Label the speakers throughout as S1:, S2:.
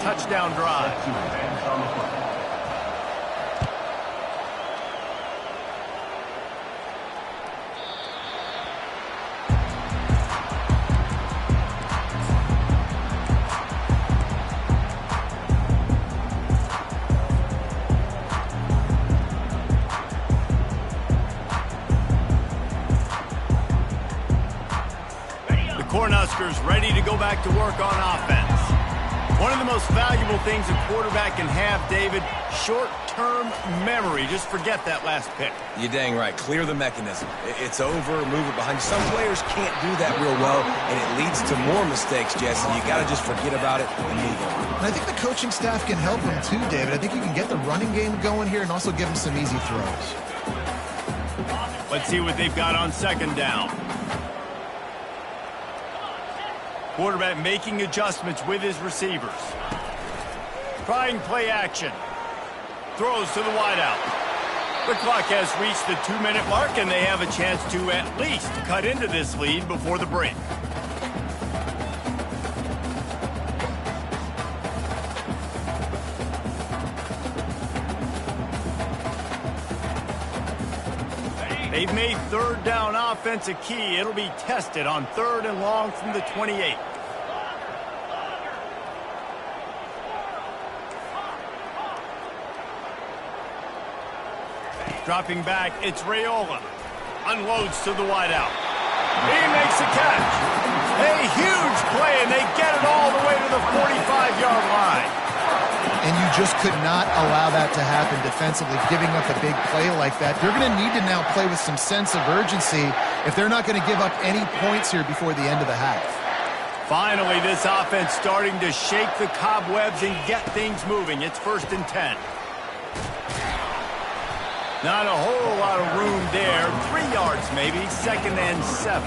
S1: touchdown drive. Cornhuskers ready to go back to work on offense. One of the most valuable things a quarterback can have, David, short-term memory. Just forget that last pick.
S2: You're dang right. Clear the mechanism. It's over, move it behind you. Some players can't do that real well, and it leads to more mistakes, Jesse. You got to just forget about it and move on.
S3: And I think the coaching staff can help him too, David. I think you can get the running game going here and also give him some easy throws.
S1: Let's see what they've got on second down. Quarterback making adjustments with his receivers. Trying play action. Throws to the wideout. The clock has reached the 2-minute mark, and they have a chance to at least cut into this lead before the break. They've made third down offense a key. It'll be tested on 3rd and long from the 28. Dropping back, it's Raiola. Unloads to the wideout. He makes a catch. A huge play, and they get it all the way to the 45-yard line.
S3: And you just could not allow that to happen defensively, giving up a big play like that. They're going to need to now play with some sense of urgency if they're not going to give up any points here before the end of the half.
S1: Finally, this offense starting to shake the cobwebs and get things moving. It's 1st and 10. Not a whole lot of room there. 3 yards maybe. 2nd and 7.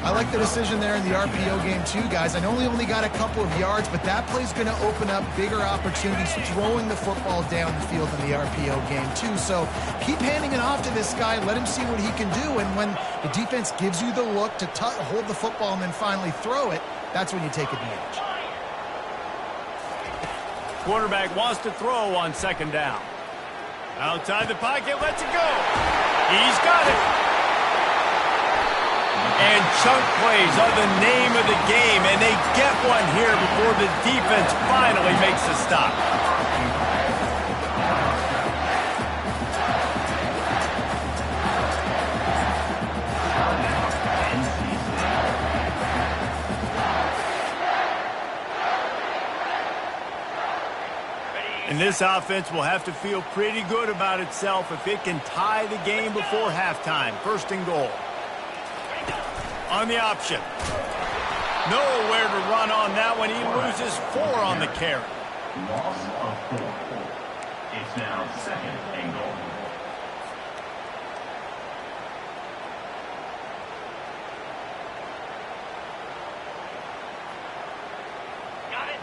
S3: I like the decision there in the RPO game too, guys. I know he only got a couple of yards, but that play's going to open up bigger opportunities throwing the football down the field in the RPO game too. So keep handing it off to this guy. Let him see what he can do. And when the defense gives you the look to hold the football and then finally throw it, that's when you take advantage.
S1: Quarterback wants to throw on 2nd down. Outside the pocket, lets it go. He's got it. And chunk plays are the name of the game, and they get one here before the defense finally makes a stop. And this offense will have to feel pretty good about itself if it can tie the game before halftime. 1st and goal. On the option. Nowhere to run on that one. He loses 4 on the carry.
S4: Loss of 4. It's now 2nd and goal.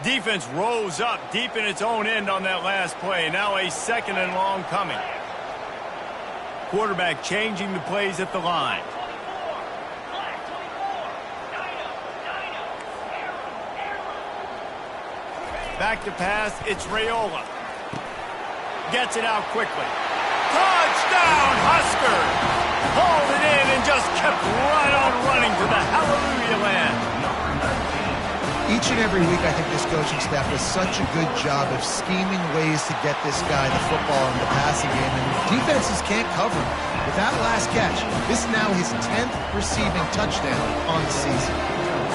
S1: Defense rose up deep in its own end on that last play. Now a 2nd and long coming. Quarterback changing the plays at the line. Back to pass, it's Raiola. Gets it out quickly. Touchdown, Huskers! Hauled it in and just kept right on running to the hallelujah land.
S3: Each and every week, I think this coaching staff does such a good job of scheming ways to get this guy the football in the passing game, and defenses can't cover him. With that last catch, this is now his 10th receiving touchdown on the season.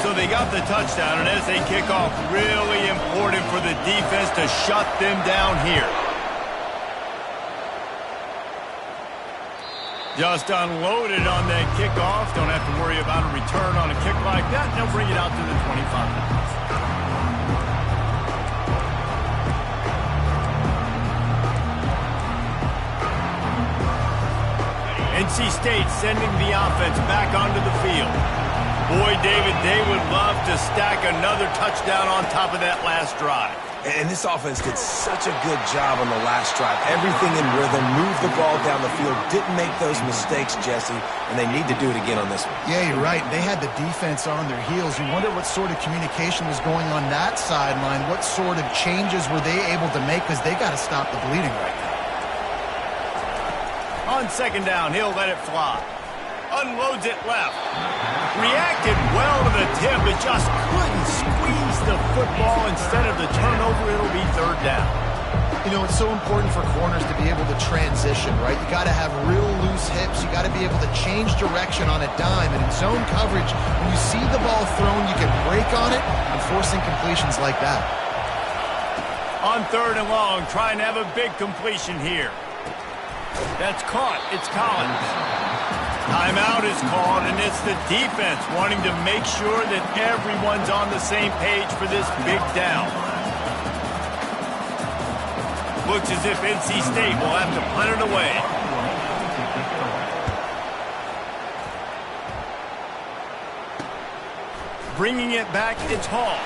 S1: So they got the touchdown, and as they kick off, really important for the defense to shut them down here. Just unloaded on that kickoff. Don't have to worry about a return on a kick like that. They'll bring it out to the 25. NC State sending the offense back onto the field. Boy, David, they would love to stack another touchdown on top of that last drive.
S2: And this offense did such a good job on the last drive. Everything in rhythm, moved the ball down the field, didn't make those mistakes, Jesse, and they need to do it again on this one.
S3: Yeah, you're right. They had the defense on their heels. You wonder what sort of communication was going on that sideline. What sort of changes were they able to make, because they got to stop the bleeding right now.
S1: On second down, he'll let it fly. Unloads it left. Reacted well to the tip, but just couldn't squeeze the football. Instead of the turnover, it'll be third down.
S3: You know, it's so important for corners to be able to transition, right? You got to have real loose hips. You got to be able to change direction on a dime. And in zone coverage, when you see the ball thrown, you can break on it and force incompletions like that.
S1: On third and long, trying to have a big completion here. That's caught. It's Collins. Timeout is called, and it's the defense wanting to make sure that everyone's on the same page for this big down. Looks as if NC State will have to punt it away. Bringing it back, it's Hall.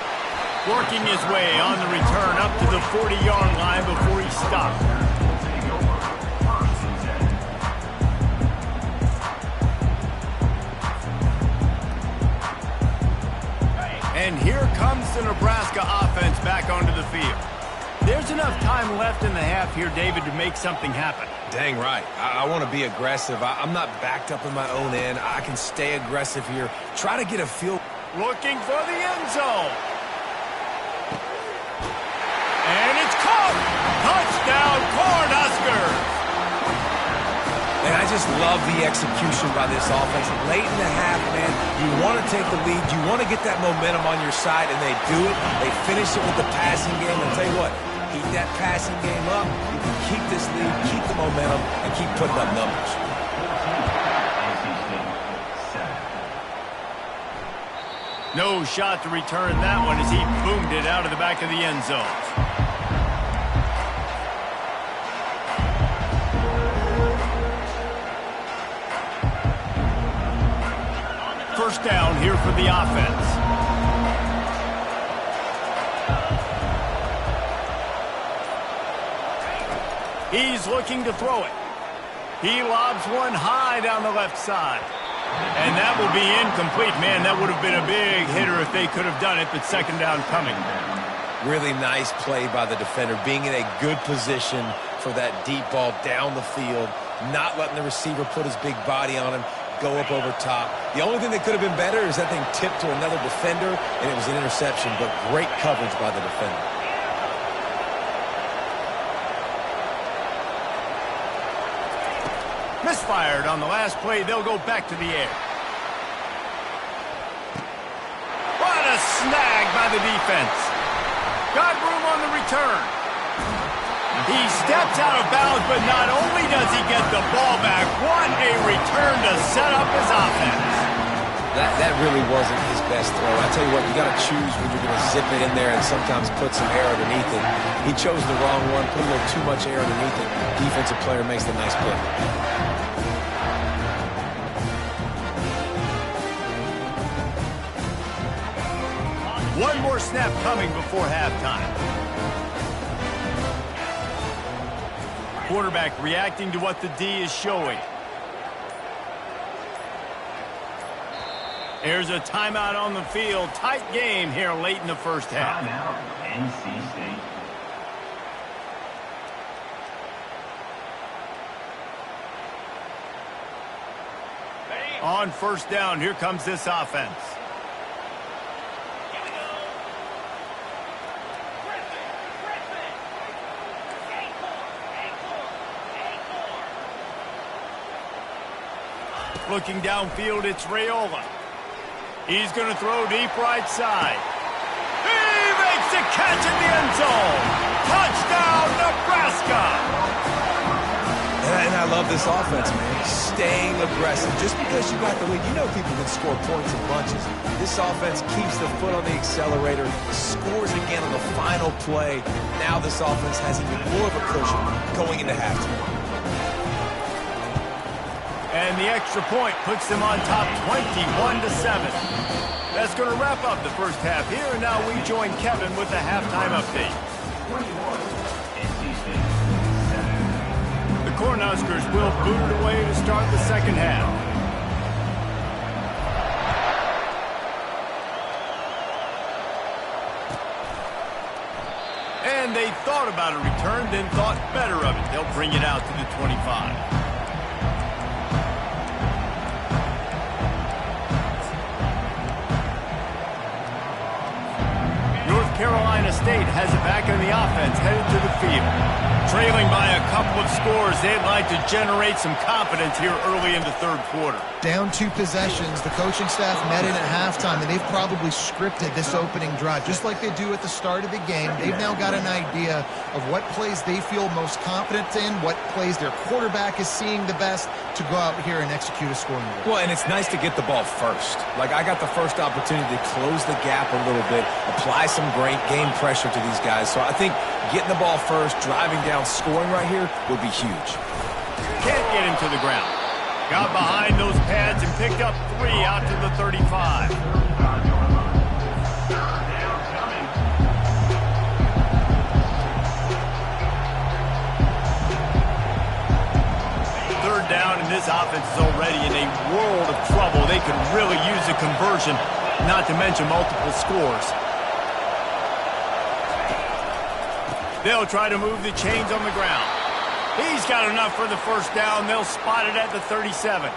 S1: Working his way on the return up to the 40-yard line before he stopped. And here comes the Nebraska offense back onto the field. There's enough time left in the half here, David, to make something happen.
S2: Dang right. I want to be aggressive. I'm not backed up in my own end. I can stay aggressive here. Try to get a feel.
S1: Looking for the end zone. And it's caught. Touchdown, Cornhuskers.
S2: And I just love the execution by this offense. Late in the half, man, you want to take the lead. You want to get that momentum on your side, and they do it. They finish it with the passing game. And tell you what, keep that passing game up. You can keep this lead, keep the momentum, and keep putting up numbers.
S1: No shot to return that one as he boomed it out of the back of the end zone. First down here for the offense. He's looking to throw it. He lobs one high down the left side. And that will be incomplete. Man, that would have been a big hitter if they could have done it, but second down coming.
S2: Really nice play by the defender, being in a good position for that deep ball down the field, not letting the receiver put his big body on him, go up over top. The only thing that could have been better is that thing tipped to another defender, and it was an interception, but great coverage by the defender.
S1: Misfired on the last play. They'll go back to the air. What a snag by the defense. Got room on the return. He steps out of bounds, but not only does he get the ball back, what a return to set up his offense.
S2: That really wasn't his best throw. I tell you what, you got to choose when you're going to zip it in there and sometimes put some air underneath it. He chose the wrong one, put a little too much air underneath it. Defensive player makes the nice play.
S1: One more snap coming before halftime. Quarterback reacting to what the D is showing. There's a timeout on the field. Tight game here late in the first half.
S4: Timeout, NC State.
S1: On first down, here comes this offense. Looking downfield, it's Raiola. He's going to throw deep right side. He makes the catch in the end zone. Touchdown, Nebraska.
S2: And I love this offense, man. Staying aggressive. Just because you got the lead, you know people can score points in bunches. This offense keeps the foot on the accelerator, scores again on the final play. Now this offense has even more of a cushion going into halftime.
S1: And the extra point puts them on top 21-7. That's going to wrap up the first half here, and now we join Kevin with the halftime update. Cornhuskers will boot it away to start the second half. And they thought about a return, then thought better of it. They'll bring it out to the 25. Carolina State has it back in the offense, headed to the field. Trailing by a couple of scores, they'd like to generate some confidence here early in the third quarter.
S3: Down 2 possessions, the coaching staff met in at halftime, and they've probably scripted this opening drive, just like they do at the start of the game. They've now got an idea of what plays they feel most confident in, what plays their quarterback is seeing the best to go out here and execute a scoring goal.
S2: Well, and it's nice to get the ball first. Like, I got the first opportunity to close the gap a little bit, apply some great game pressure to these guys. So I think getting the ball first, driving down, scoring right here would be huge.
S1: Can't get him to the ground. Got behind those pads and picked up 3 out to the 35. Third down, and this offense is already in a world of trouble. They could really use a conversion, not to mention multiple scores. They'll try to move the chains on the ground. He's got enough for the first down. They'll spot it at the 37.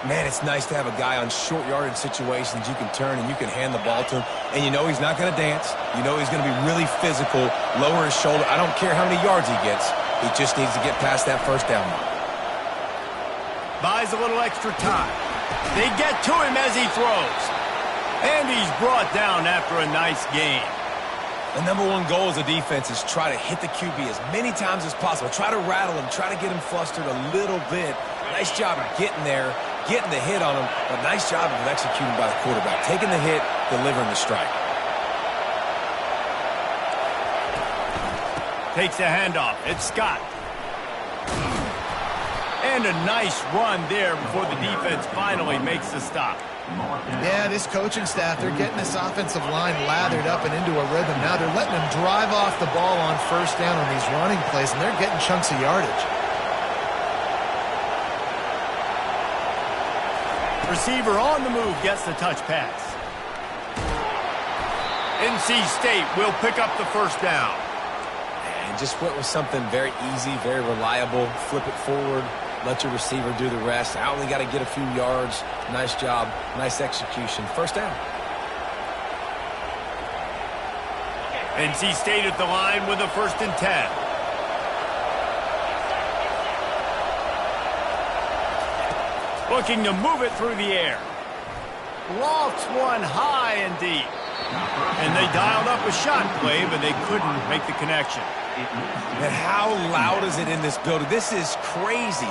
S2: Man, it's nice to have a guy on short yardage situations you can turn and you can hand the ball to him. And you know he's not going to dance. You know he's going to be really physical, lower his shoulder. I don't care how many yards he gets. He just needs to get past that first down mark.
S1: Buys a little extra time. They get to him as he throws. And he's brought down after a nice gain.
S2: The #1 goal as a defense is try to hit the QB as many times as possible. Try to rattle him. Try to get him flustered a little bit. Nice job of getting there, getting the hit on him, but nice job of executing by the quarterback. Taking the hit, delivering the strike.
S1: Takes the handoff. It's Scott. And a nice run there before the defense finally makes the stop.
S3: Yeah, this coaching staff, they're getting this offensive line lathered up and into a rhythm. Now they're letting them drive off the ball on first down on these running plays, and they're getting chunks of yardage.
S1: Receiver on the move gets the touch pass. NC State will pick up the first down.
S2: And just went with something very easy, very reliable. Flip it forward. Let your receiver do the rest. I only got to get a few yards. Nice job. Nice execution. First down.
S1: NC State at the line with a 1st and 10. Looking to move it through the air. Lofts one high and deep. And they dialed up a shot play, but they couldn't make the connection.
S2: And how loud is it in this building? This is crazy.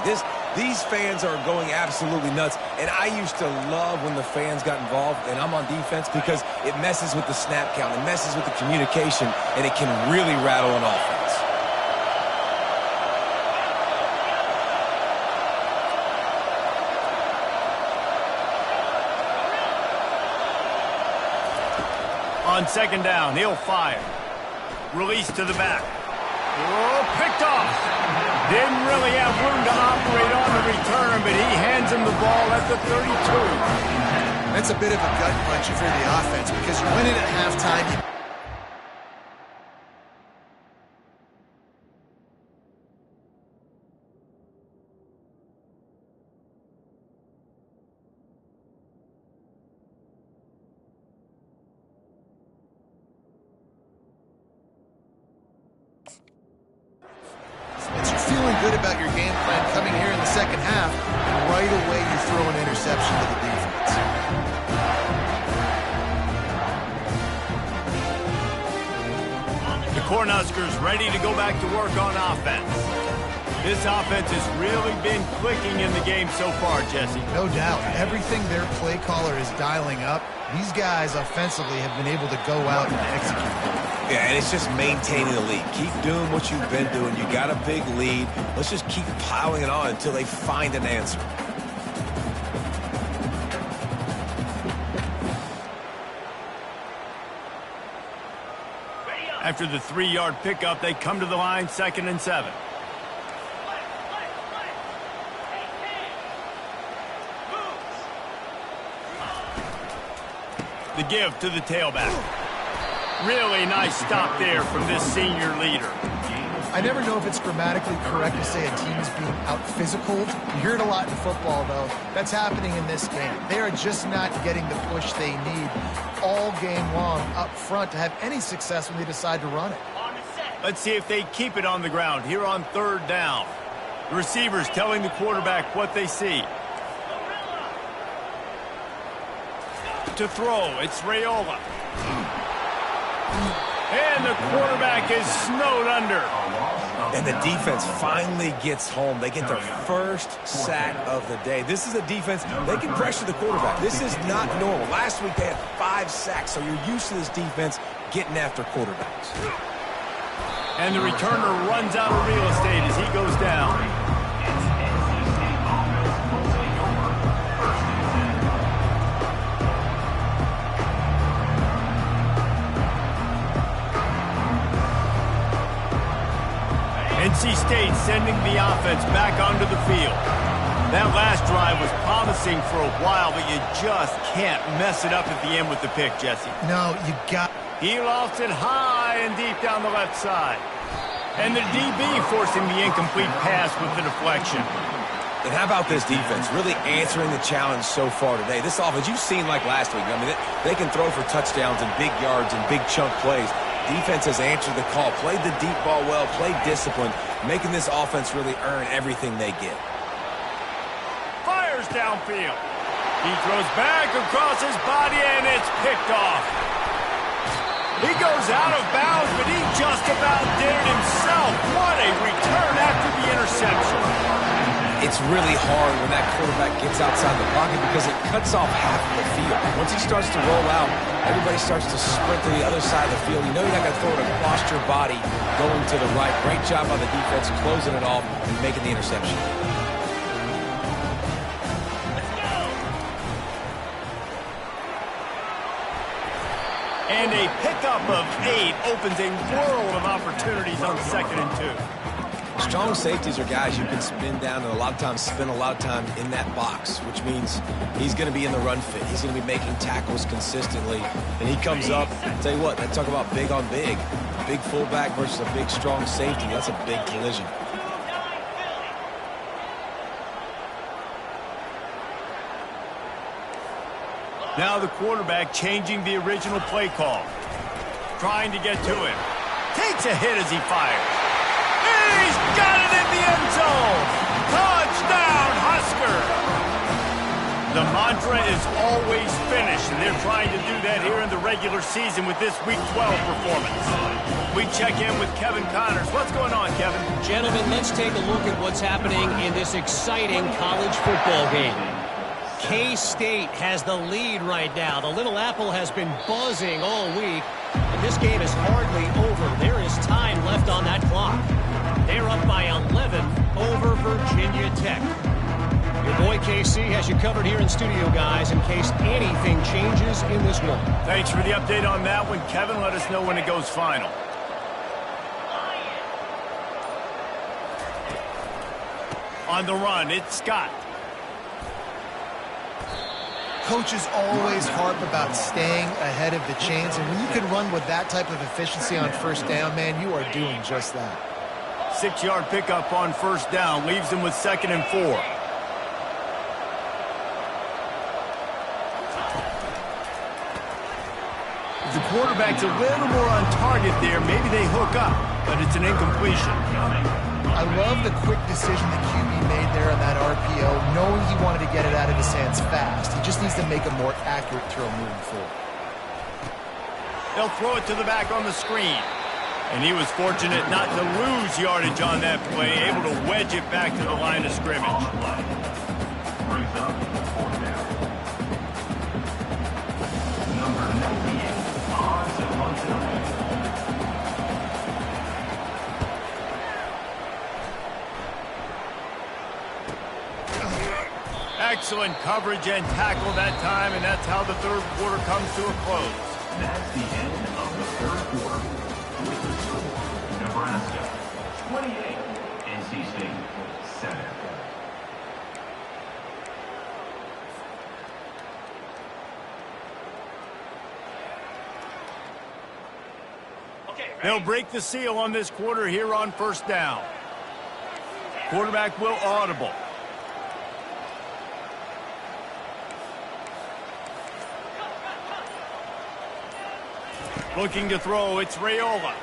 S2: These fans are going absolutely nuts. And I used to love when the fans got involved, and I'm on defense, because it messes with the snap count. It messes with the communication, and it can really rattle an offense.
S1: On 2nd down, he'll fire. Release to the back. Oh, picked off. Didn't really have room to operate on the return, but he hands him the ball at the 32.
S3: That's a bit of a gut punch if you're the offense, because you win it at halftime. Feeling good about your game plan coming here in the second half, and right away you throw an interception to the defense.
S1: The Cornhuskers ready to go back to work on offense. This offense has really been clicking in the game so far, Jesse.
S3: No doubt. Everything their play caller is dialing up, these guys offensively have been able to go out and execute.
S2: Yeah, and it's just maintaining the lead. Keep doing what you've been doing. You got a big lead. Let's just keep piling it on until they find an answer.
S1: After the 3-yard pickup, they come to the line 2nd and 7. The give to the tailback. Really nice stop there from this senior leader.
S3: I never know if it's grammatically correct to say a team is being out-physicaled. You hear it a lot in football, though. That's happening in this game. They are just not getting the push they need all game long up front to have any success when they decide to run it.
S1: Let's see if they keep it on the ground here on 3rd down. The receivers telling the quarterback what they see. To throw, it's Raiola. And the quarterback is snowed under.
S2: And the defense finally gets home. They get their first sack of the day. This is a defense, they can pressure the quarterback. This is not normal. Last week they had 5 sacks, so you're used to this defense getting after quarterbacks.
S1: And the returner runs out of real estate as he goes down. NC State sending the offense back onto the field. That last drive was promising for a while, but you just can't mess it up at the end with the pick, Jesse.
S3: No, you got...
S1: He lost it high and deep down the left side. And the DB forcing the incomplete pass with the deflection.
S2: And how about this defense really answering the challenge so far today? This offense, you've seen like last week. I mean, they can throw for touchdowns and big yards and big chunk plays. Defense has answered the call, played the deep ball well, played discipline, making this offense really earn everything they get.
S1: Fires downfield. He throws back across his body, and it's picked off. He goes out of bounds, but he just about did it himself. What a return after the interception.
S2: It's really hard when that quarterback gets outside the pocket because it cuts off half of the field. Once he starts to roll out, everybody starts to sprint to the other side of the field. You know you're not going to throw it across your body going to the right. Great job by the defense closing it off and making the interception.
S1: And a pickup of 8 opens a world of opportunities on 2nd and 2.
S2: Strong safeties are guys you can spin down and a lot of times spend a lot of time in that box, which means he's going to be in the run fit. He's going to be making tackles consistently. And he comes up, I'll tell you what, they talk about big on big. A big fullback versus a big, strong safety. That's a big collision.
S1: Now the quarterback changing the original play call. Trying to get to him. Takes a hit as he fires. He's got it in the end zone! Touchdown, Husker! The mantra is always finish, and they're trying to do that here in the regular season with this Week 12 performance. We check in with Kevin Connors. What's going on, Kevin?
S5: Gentlemen, let's take a look at what's happening in this exciting college football game. K-State has the lead right now. The Little Apple has been buzzing all week, and this game is hardly over. There is time left on that clock. They're up by 11 over Virginia Tech. Your boy KC has you covered here in studio, guys, in case anything changes in this one.
S1: Thanks for the update on that one, Kevin. Let us know when it goes final. On the run, it's Scott.
S3: Coaches always harp about staying ahead of the chains, and when you can run with that type of efficiency on 1st down, man, you are doing just that.
S1: 6-yard pickup on 1st down, leaves him with 2nd and 4. If the quarterback's a little more on target there, maybe they hook up, but it's an incompletion.
S3: I love the quick decision the QB made there on that RPO, knowing he wanted to get it out of his hands fast. He just needs to make a more accurate throw moving forward.
S1: They'll throw it to the back on the screen. And he was fortunate not to lose yardage on that play, able to wedge it back to the line of scrimmage. Excellent coverage and tackle that time, and that's how the 3rd quarter comes to a close.
S4: That's the end of the 3rd quarter. With the score, Nebraska 28, NC State 7.
S1: They'll break the seal on this quarter here on first down. Quarterback will audible. Looking to throw, it's Raiola.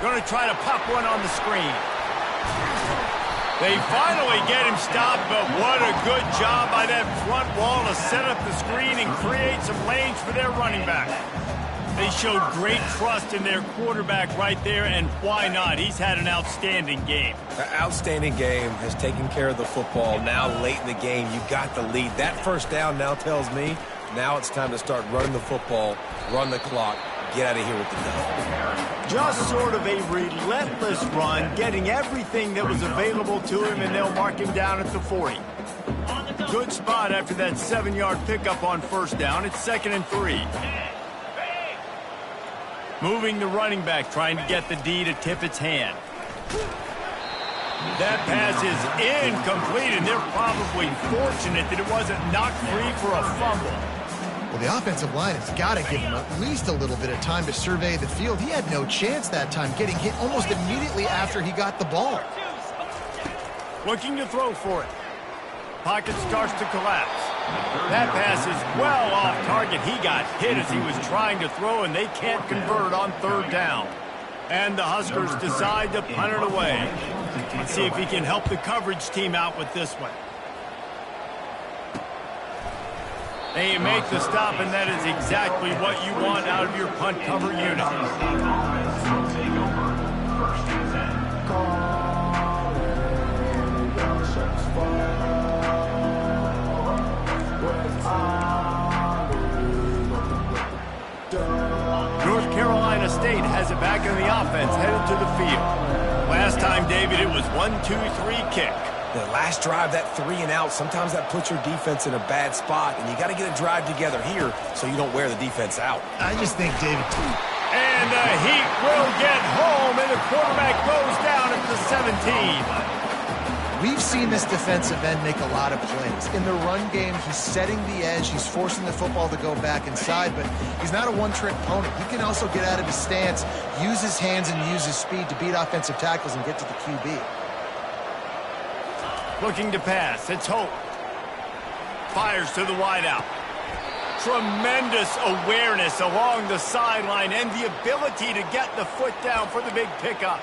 S1: Going to try to pop one on the screen. They finally get him stopped, but what a good job by that front wall to set up the screen and create some lanes for their running back. They showed great trust in their quarterback right there, and why not? He's had an outstanding game.
S2: An outstanding game, has taken care of the football. Now late in the game, you got the lead. That first down now tells me now it's time to start running the football, run the clock, get out of here with the dub.
S1: Just sort of a relentless run, getting everything that was available to him, and they'll mark him down at the 40. Good spot after that 7-yard pickup on first down. It's 2nd and 3. Moving the running back, trying to get the D to tip its hand. That pass is incomplete, and they're probably fortunate that it wasn't knocked free for a fumble.
S3: Well, the offensive line has got to give him at least a little bit of time to survey the field. He had no chance that time, getting hit almost immediately after he got the ball.
S1: Looking to throw for it. Pocket starts to collapse. That pass is well off target. He got hit as he was trying to throw, and they can't convert on third down. And the Huskers decide to punt it away. Let's see if he can help the coverage team out with this one. They make the stop, and that is exactly what you want out of your punt cover unit. North Carolina State has it back in the offense, headed to the field. Last time, David, it was 1-2-3 kick.
S2: The last drive, that 3 and out, sometimes that puts your defense in a bad spot, and you got to get a drive together here so you don't wear the defense out.
S3: I just think, David,
S1: and the Heat will get home, and the quarterback goes down at the 17.
S3: we've seen this defensive end make a lot of plays. In the run game, he's setting the edge. He's forcing the football to go back inside, but he's not a one-trick pony. He can also get out of his stance, use his hands, and use his speed to beat offensive tackles and get to the QB.
S1: Looking to pass. It's Hope. Fires to the wideout. Tremendous awareness along the sideline and the ability to get the foot down for the big pickup.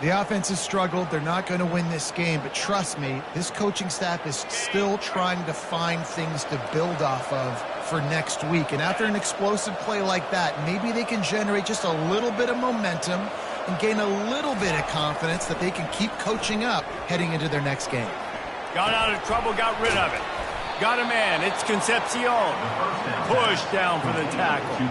S3: The offense has struggled. They're not going to win this game, but trust me, this coaching staff is still trying to find things to build off of for next week. And after an explosive play like that, maybe they can generate just a little bit of momentum and gain a little bit of confidence that they can keep coaching up heading into their next game.
S1: Got out of trouble, got rid of it. Got a man. It's Concepcion. Push down for the tackle.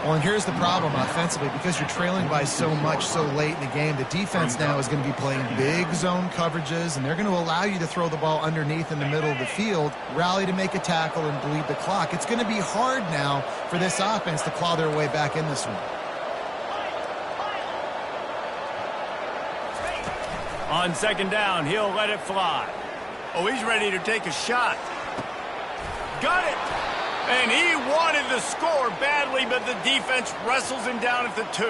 S3: Well, and here's the problem offensively. Because you're trailing by so much so late in the game, the defense now is going to be playing big zone coverages, and they're going to allow you to throw the ball underneath in the middle of the field, rally to make a tackle, and bleed the clock. It's going to be hard now for this offense to claw their way back in this one.
S1: On second down, he'll let it fly. Oh, he's ready to take a shot. Got it! And he wanted to score badly, but the defense wrestles him down at the 2.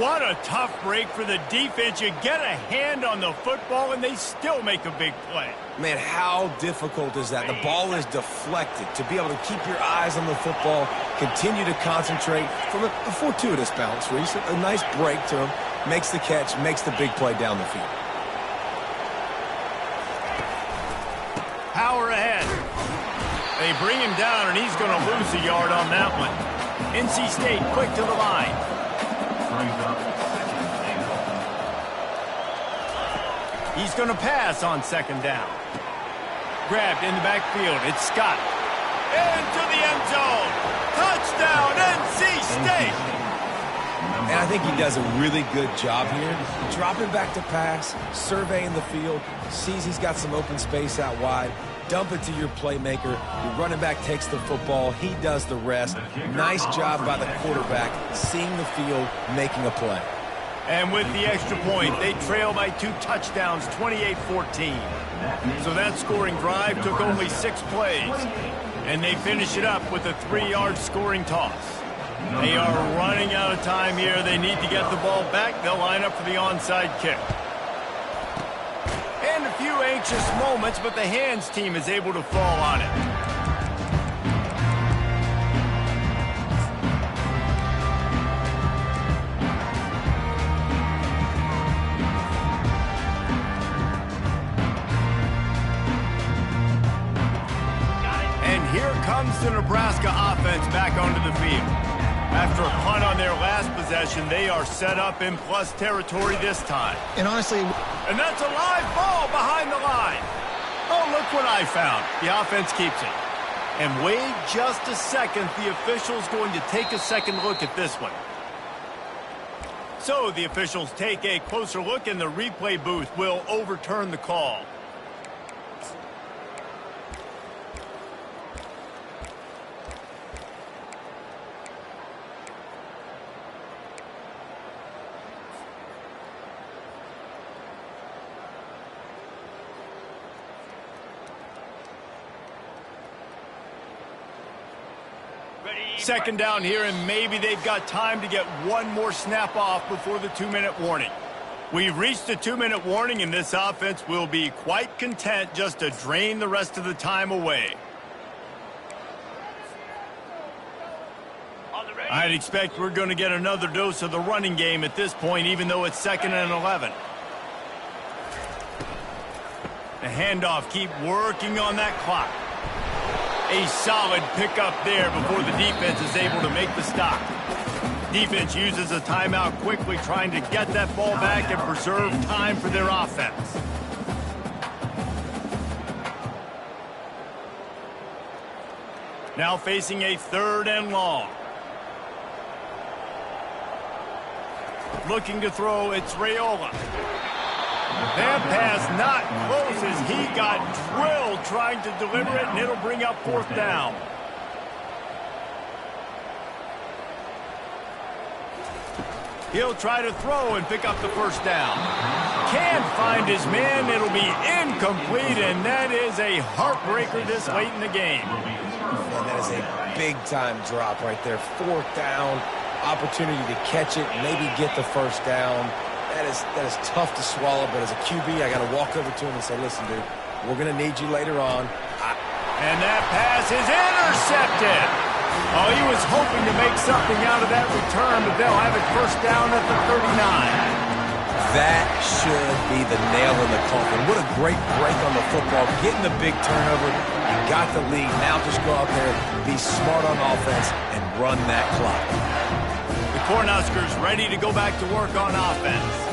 S1: What a tough break for the defense. You get a hand on the football, and they still make a big play.
S2: Man, how difficult is that? The ball is deflected. To be able to keep your eyes on the football, continue to concentrate from a fortuitous bounce, Reese. A nice break to him. Makes the catch, makes the big play down the field.
S1: Power ahead. They bring him down, and he's going to lose a yard on that one. NC State quick to the line. He's going to pass on second down. Grabbed in the backfield. It's Scott. Into the end zone. Touchdown, NC State.
S2: And I think he does a really good job here. Dropping back to pass, surveying the field, sees he's got some open space out wide. Dump it to your playmaker. Your running back takes the football. He does the rest. Nice job by the quarterback, seeing the field, making a play.
S1: And with the extra point, they trail by 2 touchdowns, 28-14. So that scoring drive took only 6 plays. And they finish it up with a 3-yard scoring toss. They are running out of time here. They need to get the ball back. They'll line up for the onside kick. And a few anxious moments, but the hands team is able to fall on it. And here comes the Nebraska offense back onto the field. After a punt on their last possession, they are set up in plus territory this time.
S3: And honestly...
S1: And that's a live ball behind the line. Oh, look what I found. The offense keeps it. And wait just a second. The official's going to take a second look at this one. So the officials take a closer look, and the replay booth will overturn the call. Second down here, and maybe they've got time to get one more snap off before the 2-minute warning. We've reached the 2-minute warning, and this offense will be quite content just to drain the rest of the time away. I'd expect we're going to get another dose of the running game at this point, even though it's 2nd and 11. The handoff, keep working on that clock. A solid pickup there before the defense is able to make the stop. Defense uses a timeout quickly, trying to get that ball back and preserve time for their offense. Now facing a 3rd and long. Looking to throw, it's Raiola. That pass not close as he got drilled trying to deliver it, and it'll bring up 4th down. He'll try to throw and pick up the 1st down. Can't find his man. It'll be incomplete, and that is a heartbreaker this late in the game.
S2: And that is a big-time drop right there. 4th down, opportunity to catch it, maybe get the 1st down. That is tough to swallow, but as a QB, I got to walk over to him and say, listen, dude, we're going to need you later on.
S1: And that pass is intercepted. Oh, he was hoping to make something out of that return, but they'll have it 1st down at the 39.
S2: That should be the nail in the coffin. What a great break on the football. Getting the big turnover. You got the lead. Now just go out there, be smart on offense, and run that clock.
S1: The Cornhuskers ready to go back to work on offense.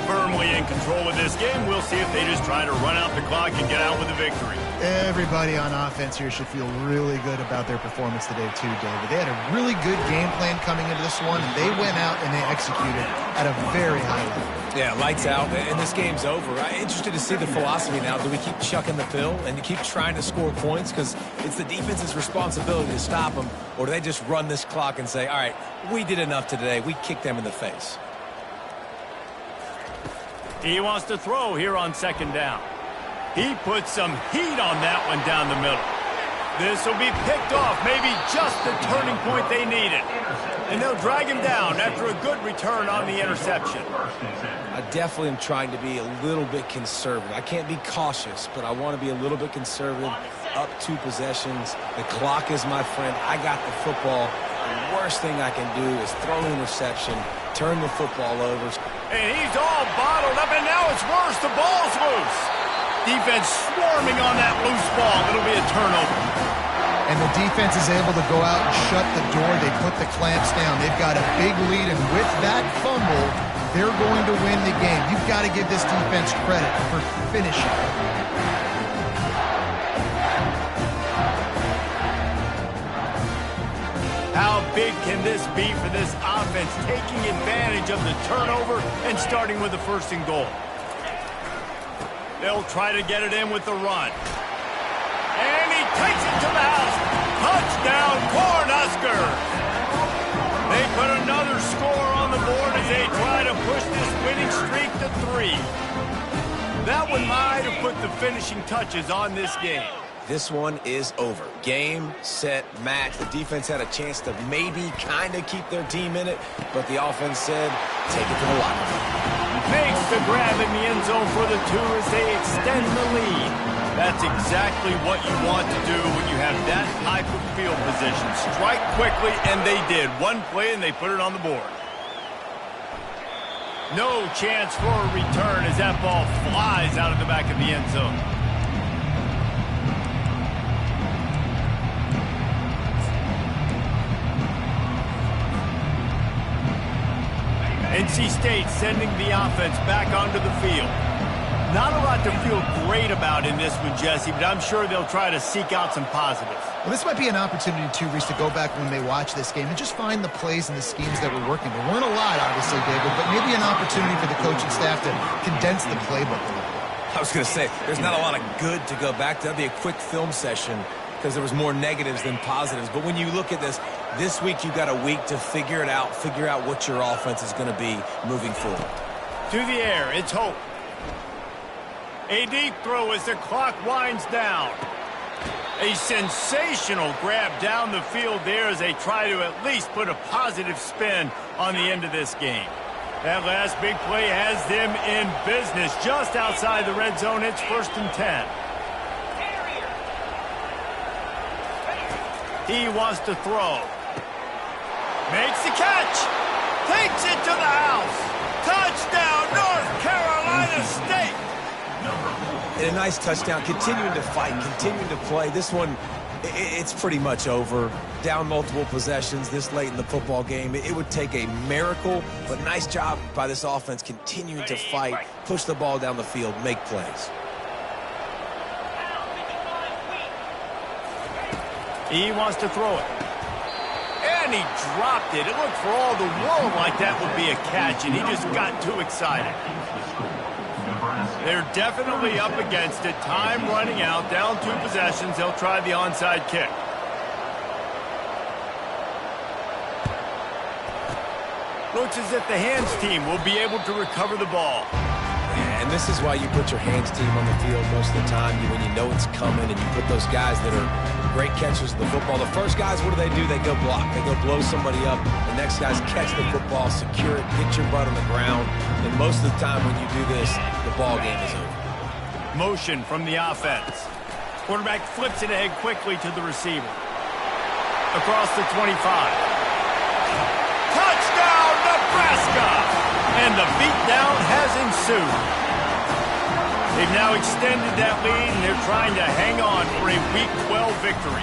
S1: Firmly in control of this game. We'll see if they just try to run out the clock and get out with a victory.
S3: Everybody on offense here should feel really good about their performance today too, David. They had a really good game plan coming into this one, and they went out and they executed at a very high level.
S2: Yeah, lights out, and this game's over. I'm interested to see the philosophy now. Do we keep chucking the pill and keep trying to score points because it's the defense's responsibility to stop them, or do they just run this clock and say, all right, we did enough today. We kicked them in the face.
S1: He wants to throw here on 2nd down. He puts some heat on that one down the middle. This will be picked off, maybe just the turning point they needed. And they'll drag him down after a good return on the interception.
S2: I definitely am trying to be a little bit conservative. I can't be cautious, but I want to be a little bit conservative. Up 2 possessions. The clock is my friend. I got the football. The worst thing I can do is throw an interception, turn the football over.
S1: And he's all bottled up, and now it's worse. The ball's loose. Defense swarming on that loose ball. It'll be a turnover.
S3: And the defense is able to go out and shut the door. They put the clamps down. They've got a big lead, and with that fumble, they're going to win the game. You've got to give this defense credit for finishing.
S1: How big can this be for this offense, taking advantage of the turnover and starting with the 1st and goal? They'll try to get it in with the run. And he takes it to the house. Touchdown, Cornhuskers! They put another score on the board as they try to push this winning streak to 3. That one might have put the finishing touches on this game.
S2: This one is over. Game, set, match. The defense had a chance to maybe kind of keep their team in it, but the offense said, take it to the locker room.
S1: Makes the grab in the end zone for the 2 as they extend the lead. That's exactly what you want to do when you have that type of field position. Strike quickly, and they did. One play, and they put it on the board. No chance for a return as that ball flies out of the back of the end zone. NC State sending the offense back onto the field. Not a lot to feel great about in this one, Jesse, but I'm sure they'll try to seek out some positives.
S3: Well, this might be an opportunity, too, Reese, to go back when they watch this game and just find the plays and the schemes that were working. There weren't a lot, obviously, David, but maybe an opportunity for the coaching staff to condense the playbook a little bit.
S2: I was going to say, there's not a lot of good to go back to. That'd be a quick film session because there was more negatives than positives. But when you look at this week you got a week to figure it out, figure out what your offense is going to be moving forward.
S1: To the air, it's Hope. A deep throw as the clock winds down. A sensational grab down the field there as they try to at least put a positive spin on the end of this game. That last big play has them in business just outside the red zone. It's 1st and 10. He wants to throw. Makes the catch. Takes it to the house. Touchdown, North Carolina State.
S2: And a nice touchdown, continuing to fight, continuing to play. This one, it's pretty much over. Down multiple possessions this late in the football game. It would take a miracle, but nice job by this offense continuing to fight, push the ball down the field, make plays.
S1: He wants to throw it. And he dropped it. It looked for all the world like that would be a catch, and he just got too excited. They're definitely up against it. Time running out. Down 2 possessions. They'll try the onside kick. Looks as if the hands team will be able to recover the ball.
S2: And this is why you put your hands team on the field most of the time. When you know it's coming and you put those guys that are great catchers of the football. The first guys, what do? They go block. They go blow somebody up. The next guys catch the football, secure it, get your butt on the ground. And most of the time when you do this, the ball game is over.
S1: Motion from the offense. Quarterback flips it ahead quickly to the receiver. Across the 25. Touchdown, Nebraska! And the beatdown has ensued. They've now extended that lead, and they're trying to hang on for a Week 12 victory.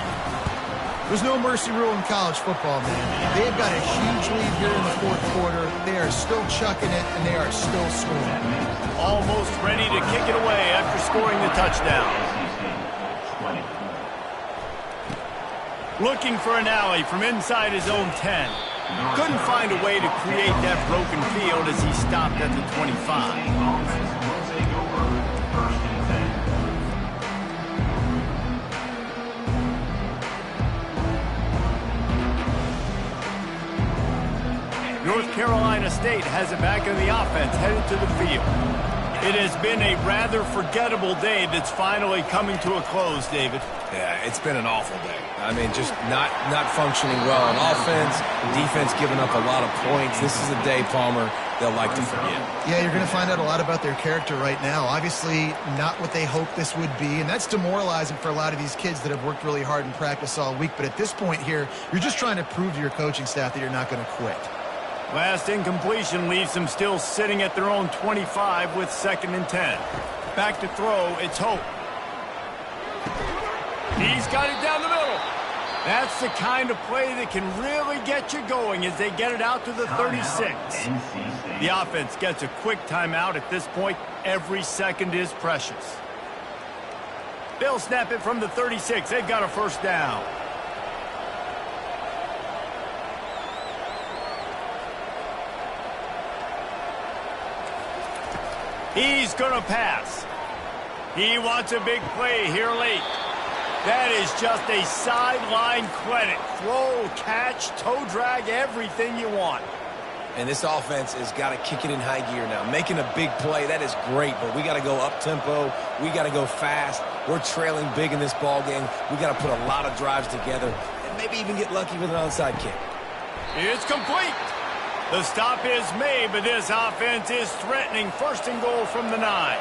S3: There's no mercy rule in college football, man. They've got a huge lead here in the 4th quarter. They are still chucking it, and they are still scoring.
S1: Almost ready to kick it away after scoring the touchdown. Looking for an alley from inside his own 10. Couldn't find a way to create that broken field as he stopped at the 25. North Carolina State has it back in the offense, headed to the field. It has been a rather forgettable day that's finally coming to a close, David.
S2: Yeah, it's been an awful day. I mean, just not functioning well on offense, defense giving up a lot of points. This is a day, Palmer, they'll like to forget.
S3: Yeah, you're going to find out a lot about their character right now. Obviously, not what they hoped this would be, and that's demoralizing for a lot of these kids that have worked really hard in practice all week. But at this point here, you're just trying to prove to your coaching staff that you're not going to quit.
S1: Last incompletion leaves them still sitting at their own 25 with 2nd and 10. Back to throw, it's Hope. He's got it down the middle. That's the kind of play that can really get you going as they get it out to the 36. The offense gets a quick timeout at this point. Every second is precious. They'll snap it from the 36. They've got a 1st down. He's going to pass. He wants a big play here late. That is just a sideline credit. Throw, catch, toe drag, everything you want.
S2: And this offense has got to kick it in high gear now. Making a big play, that is great, but we got to go up-tempo. We got to go fast. We're trailing big in this ball game. We got to put a lot of drives together and maybe even get lucky with an onside kick.
S1: It's complete. The stop is made, but this offense is threatening first and goal from the 9.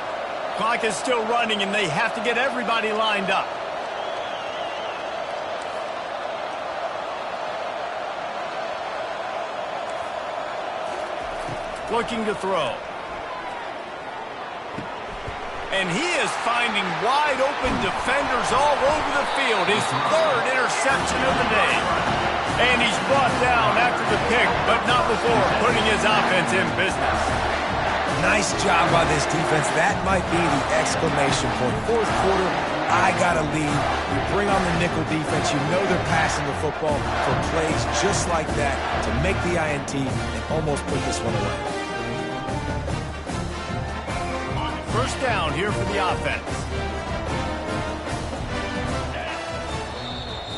S1: Clock is still running, and they have to get everybody lined up. Looking to throw. And he is finding wide-open defenders all over the field. His 3rd interception of the day. And he's brought down after the pick, but not before putting his offense in business.
S2: Nice job by this defense. That might be the exclamation point. 4th quarter, I got a lead. You bring on the nickel defense. You know they're passing the football for plays just like that to make the INT and almost put this one away.
S1: First down here for the offense.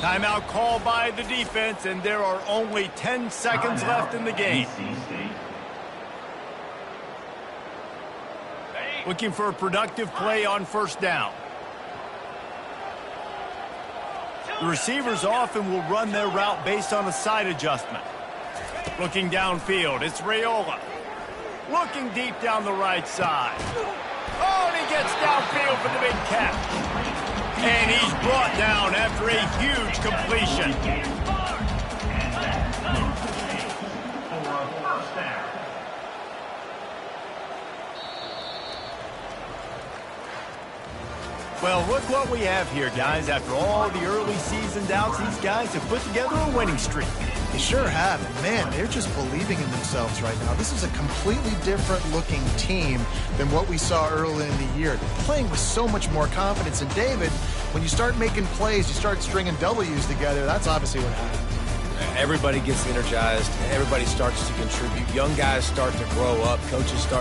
S1: Timeout called by the defense, and there are only 10 seconds left in the game. Looking for a productive play on first down. The receivers often will run their route based on a side adjustment. Looking downfield, it's Raiola. Looking deep down the right side. Oh, and he gets downfield for the big catch. And he's brought down after a huge completion. Well, look what we have here, guys. After all the early season doubts, these guys have put together a winning streak.
S3: They sure have. And man, they're just believing in themselves right now. This is a completely different looking team than what we saw early in the year. They're playing with so much more confidence. And David, when you start making plays, you start stringing W's together, that's obviously what happens.
S2: Everybody gets energized. Everybody starts to contribute. Young guys start to grow up. Coaches start